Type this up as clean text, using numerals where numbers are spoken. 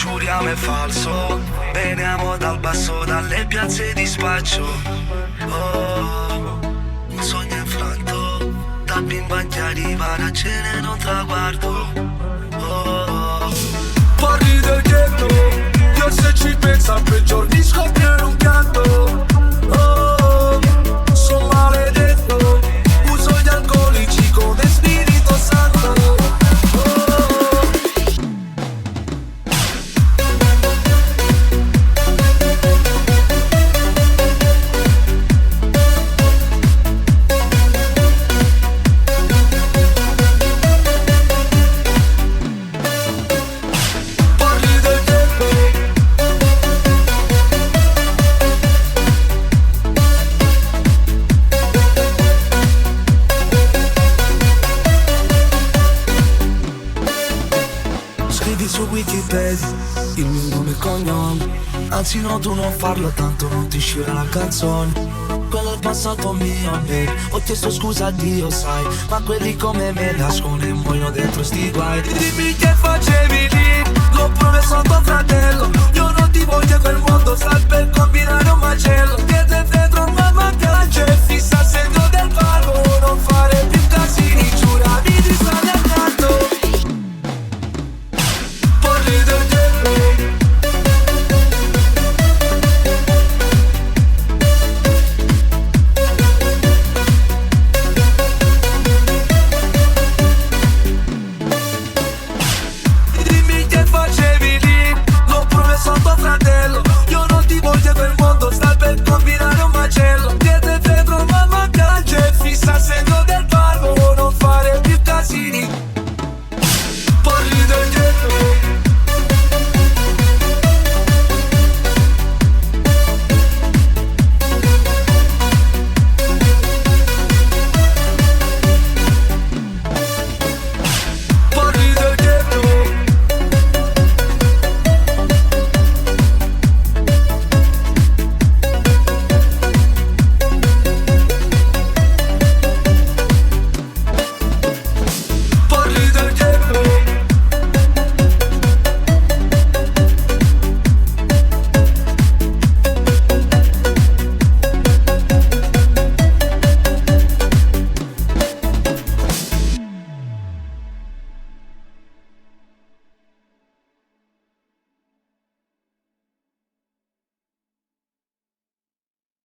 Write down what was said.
giuriamo è falso. Veniamo dal basso, dalle piazze di spaccio. Oh, un sogno infranto, da bimba che arriva a cena in un traguardo. Oh, parli del ghetto, io se ci pensa per giorni scoprire un canto. Oh, sono maledetto, uso gli alcolici come Spirito Santo. Il mio nome e cognome. Anzi no, tu non farlo, tanto non ti uscirà la canzone. Quello è il passato mio, babe. Ho chiesto scusa a Dio, sai, ma quelli come me nascono e muoiono dentro sti guai. Dimmi che facevi lì, l'ho promesso a tuo fratello. Io non ti voglio in quel mondo, sta per combinare un macello. Dietro e dietro una mancanza e fissa il segno del pago. Non fare più casini, giuravi di stare accanto. Parli del fratello.